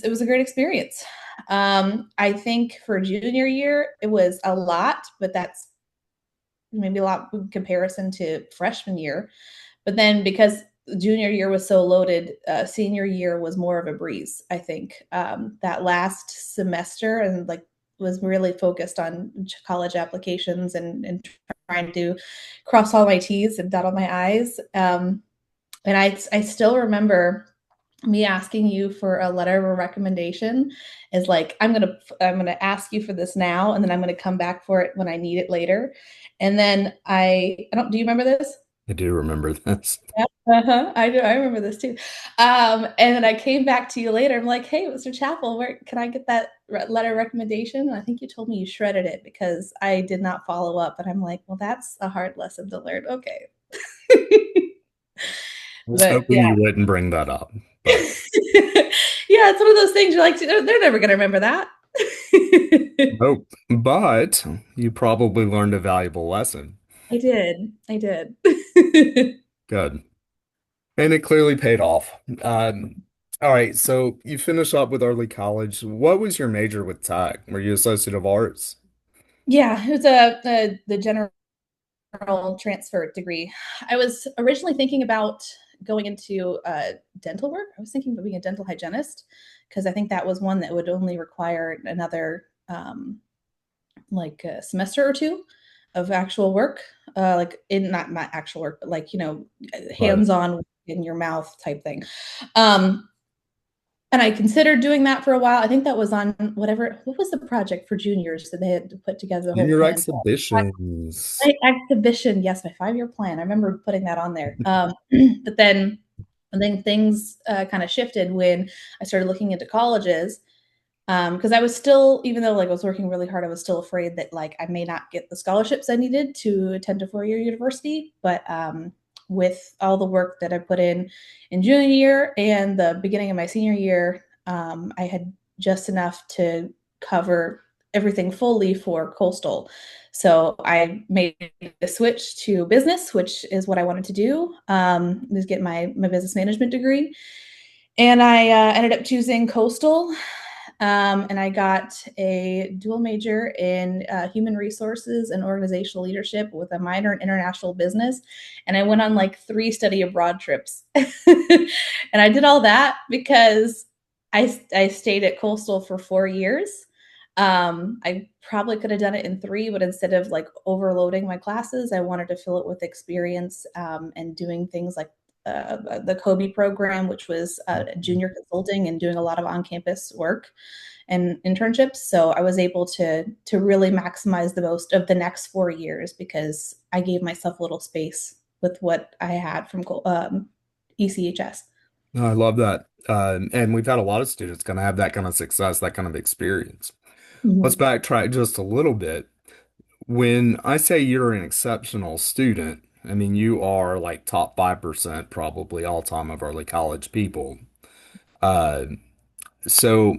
it was a great experience. I think for junior year, it was a lot, but that's maybe a lot in comparison to freshman year. But then because junior year was so loaded, senior year was more of a breeze. I think that last semester and like was really focused on college applications and trying to cross all my T's and dot all my I's. And I still remember me asking you for a letter of a recommendation is like I'm gonna ask you for this now and then I'm gonna come back for it when I need it later. And then I don't do you remember this? I do remember this. Yeah, uh-huh. I do. I remember this too. And then I came back to you later. I'm like, "Hey, Mr. Chappell, where can I get that letter of recommendation?" And I think you told me you shredded it because I did not follow up. And I'm like, "Well, that's a hard lesson to learn." Okay. I was But hoping you wouldn't bring that up, but yeah, it's one of those things you're like, they're never going to remember that. nope. But you probably learned a valuable lesson. I did. I did. Good. And it clearly paid off. All right, so you finished up with early college. What was your major with tech? Were you Associate of Arts? Yeah, it was the general transfer degree. I was originally thinking about going into dental work. I was thinking of being a dental hygienist because I think that was one that would only require another like a semester or two of actual work, like in not actual work, but like Right. hands-on in your mouth type thing. Um, and I considered doing that for a while. I think that was on what was the project for juniors that they had to put together the whole Junior plan for? exhibitions. My exhibition, yes, my 5-year plan. I remember putting that on there. But then things kind of shifted when I started looking into colleges. Because I was still, even though like I was working really hard, I was still afraid that like I may not get the scholarships I needed to attend a 4-year university. But with all the work that I put in junior year and the beginning of my senior year, I had just enough to cover everything fully for coastal. So I made the switch to business, which is what I wanted to do. Was get my business management degree, and I ended up choosing coastal, and I got a dual major in human resources and organizational leadership with a minor in international business. And I went on like 3 study abroad trips. And I did all that because I stayed at Coastal for 4 years. I probably could have done it in 3, but instead of like overloading my classes, I wanted to fill it with experience and doing things like the Kobe program, which was junior consulting and doing a lot of on-campus work and internships. So I was able to really maximize the most of the next 4 years because I gave myself a little space with what I had from ECHS. No, I love that. And we've had a lot of students kind of have that kind of success, that kind of experience. Let's Mhm. backtrack just a little bit. When I say you're an exceptional student, I mean you are like top 5% probably all time of early college people. Uh, so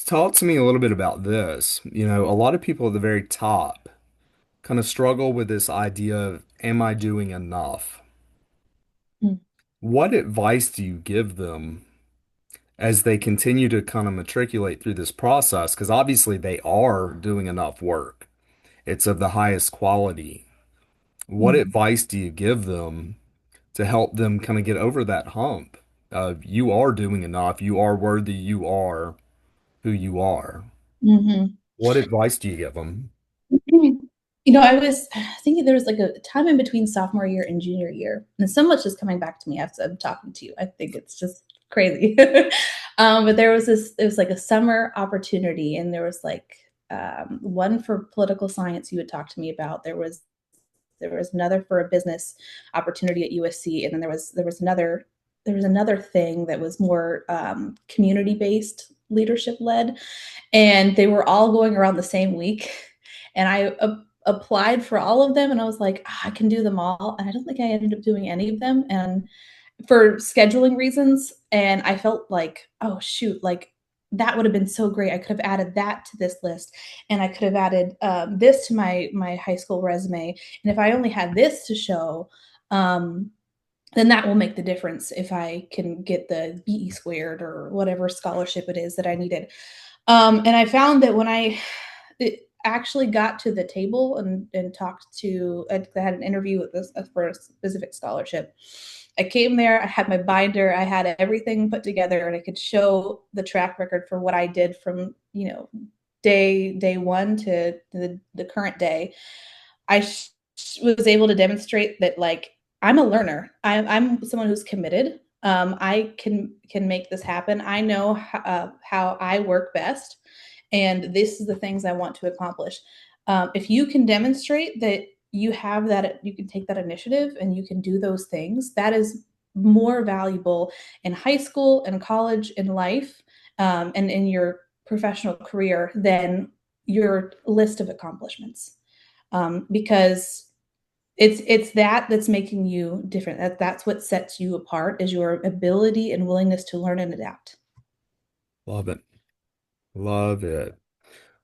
talk to me a little bit about this. You know, a lot of people at the very top kind of struggle with this idea of, am I doing enough? Mm. What advice do you give them as they continue to kind of matriculate through this process? Because obviously they are doing enough work. It's of the highest quality. What Mm. advice do you give them to help them kind of get over that hump of you are doing enough, you are worthy, you are who you are? Mhm. What advice do you give them? I was thinking there was like a time in between sophomore year and junior year, and so much is coming back to me as I'm talking to you. I think it's just crazy. But there was it was like a summer opportunity, and there was like one for political science you would talk to me about. There was another for a business opportunity at USC, and then there was another thing that was more community based, leadership led, and they were all going around the same week. And I applied for all of them, and I was like, I can do them all. And I don't think I ended up doing any of them, and for scheduling reasons. And I felt like, oh shoot, like that would have been so great. I could have added that to this list, and I could have added this to my high school resume. And if I only had this to show, um, then that will make the difference if I can get the BE squared or whatever scholarship it is that I needed. And I found that when I actually got to the table and talked to, I had an interview with this for a specific scholarship. I came there, I had my binder, I had everything put together, and I could show the track record for what I did from, day one to the current day. I was able to demonstrate that like I'm a learner. I'm someone who's committed. I can make this happen. I know how I work best, and this is the things I want to accomplish. If you can demonstrate that you have that, you can take that initiative and you can do those things. That is more valuable in high school and college, in life, and in your professional career than your list of accomplishments, because it's that's making you different. That's what sets you apart, is your ability and willingness to learn and adapt. Love it. Love it.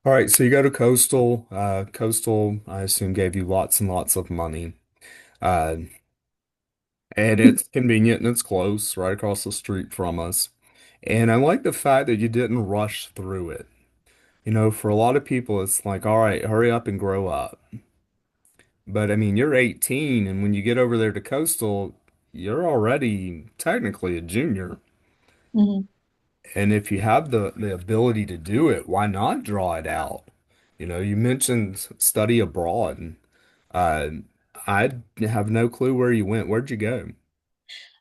All right, so you go to Coastal. Coastal, I assume, gave you lots and lots of money. Uh, and it's convenient and it's close, right across the street from us. And I like the fact that you didn't rush through it. You know, for a lot of people, it's like, all right, hurry up and grow up. But I mean, you're 18, and when you get over there to Coastal, you're already technically a junior. Mhm. And if you have the ability to do it, why not draw it out? You know, you mentioned study abroad. Uh, I have no clue where you went. Where'd you go?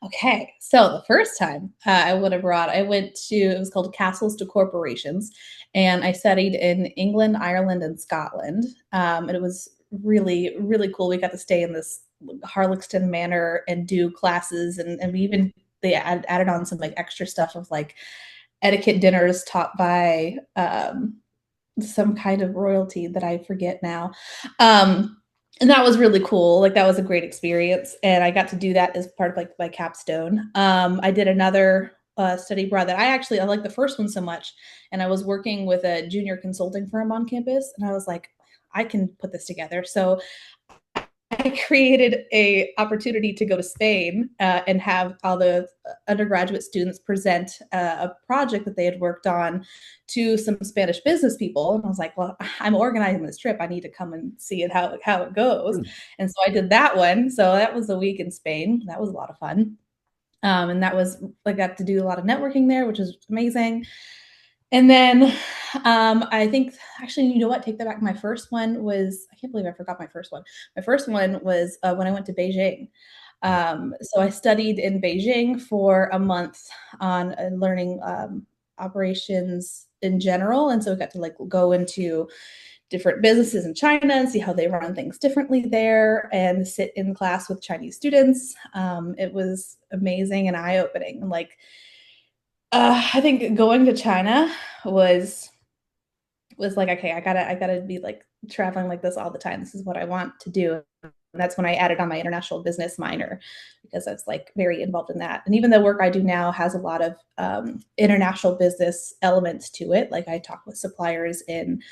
Okay, so the first time I went abroad, I went to, it was called Castles to Corporations, and I studied in England, Ireland, and Scotland. And it was really, really cool. We got to stay in this Harlexton Manor and do classes, and we even they added on some like extra stuff of like etiquette dinners taught by some kind of royalty that I forget now. And that was really cool. Like that was a great experience, and I got to do that as part of like my capstone. I did another study abroad that I like the first one so much, and I was working with a junior consulting firm on campus, and I was like, I can put this together. So I created a opportunity to go to Spain and have all the undergraduate students present a project that they had worked on to some Spanish business people. And I was like, well, I'm organizing this trip. I need to come and see it how it goes. Hmm. And so I did that one. So that was a week in Spain. That was a lot of fun. And that was I got to do a lot of networking there, which was amazing. And then I think actually, you know what? Take that back. My first one was, I can't believe I forgot my first one. My first one was when I went to Beijing. So I studied in Beijing for a month on learning operations in general. And so I got to like go into different businesses in China and see how they run things differently there and sit in class with Chinese students. It was amazing and eye opening. Like, I think going to China was was like, okay, I gotta be like traveling like this all the time. This is what I want to do. And that's when I added on my international business minor, because I was like very involved in that. And even the work I do now has a lot of international business elements to it. Like I talk with suppliers in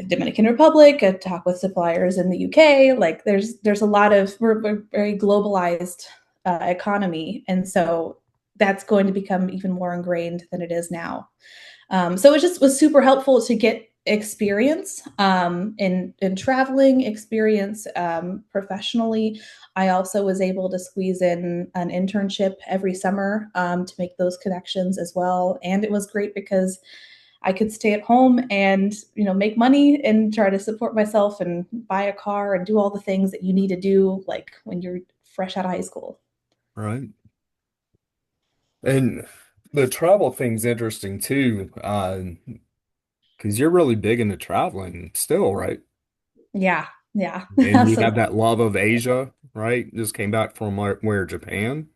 Dominican Republic, I talk with suppliers in the UK. Like there's a lot of, we're very globalized economy, and so that's going to become even more ingrained than it is now. So it just was super helpful to get experience in traveling, experience professionally. I also was able to squeeze in an internship every summer to make those connections as well. And it was great because I could stay at home and make money and try to support myself and buy a car and do all the things that you need to do like when you're fresh out of high school. Right. And the travel thing's interesting too, because you're really big into traveling still, right? Yeah, yeah, And you have absolutely. that love of Asia, right? Just came back from where Japan?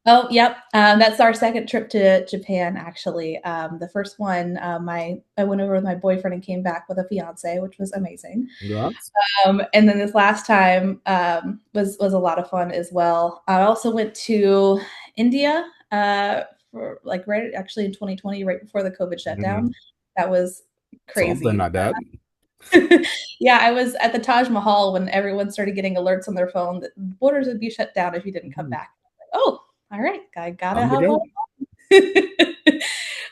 Oh, yep. That's our second trip to Japan, actually. The first one, I went over with my boyfriend and came back with a fiance, which was amazing. Congrats. And then this last time was a lot of fun as well. I also went to India for like right actually in 2020, right before the COVID shutdown. Mhm. That was Something, crazy. I bet. Yeah, I was at the Taj Mahal when everyone started getting alerts on their phone that borders would be shut down if you didn't come Mhm. back. oh, all right, I gotta Time to have one.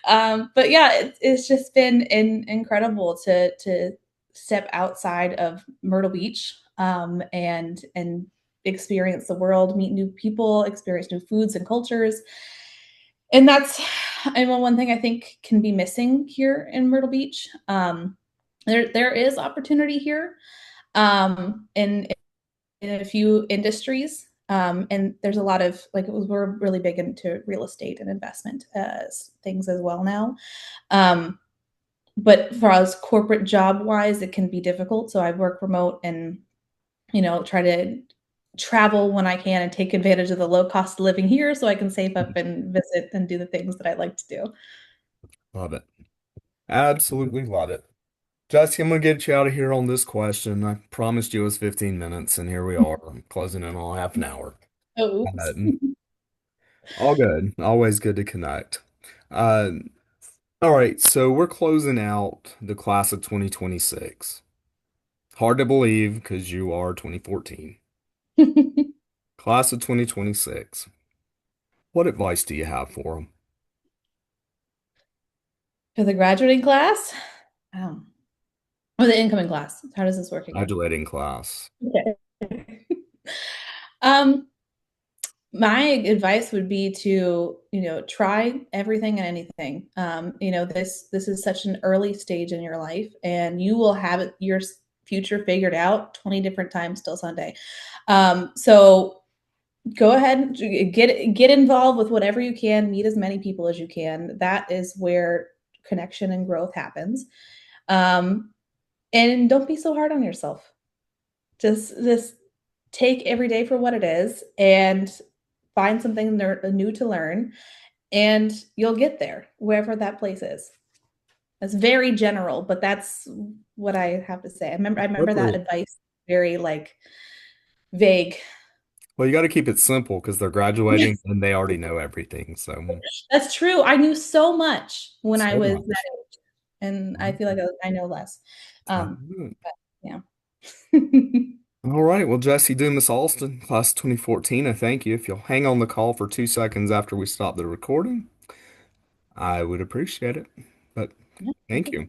go. But yeah, it's just been incredible to step outside of Myrtle Beach, and experience the world, meet new people, experience new foods and cultures. And that's, and one thing I think can be missing here in Myrtle Beach. There is opportunity here, in a few industries. And there's a lot of like we're really big into real estate and investment things as well now. Um, but for us corporate job wise, it can be difficult. So I work remote and try to travel when I can and take advantage of the low cost of living here so I can save up and visit and do the things that I like to do. Love it. Absolutely love it. Jesse, I'm gonna get you out of here on this question. I promised you it was 15 minutes, and here we are, closing in on half an hour. Oh, oops. All good. Always good to connect. Uh, all right, so we're closing out the class of 2026. Hard to believe because you are 2014. Class of 2026. What advice do you have for them? For the graduating class, oh, or the incoming class. How does this work again? Graduating class. Okay. um, my advice would be to try everything and anything. This is such an early stage in your life, and you will have your future figured out 20 different times till Sunday. So go ahead and get involved with whatever you can, meet as many people as you can. That is where connection and growth happens. um, and don't be so hard on yourself. Just take every day for what it is and find something new to learn, and you'll get there wherever that place is. That's very general, but that's what I have to say. I remember that Hopefully. advice very like vague. Well, you got to keep it simple because they're graduating and they already know everything. So, That's true. I knew so much when I so was much. that age, and I feel like I know less. All Um, right. but yeah. All right. Well, Jessie Dumas Alston, class 2014, I thank you. If you'll hang on the call for 2 seconds after we stop the recording, I would appreciate it. But Yeah, thank you.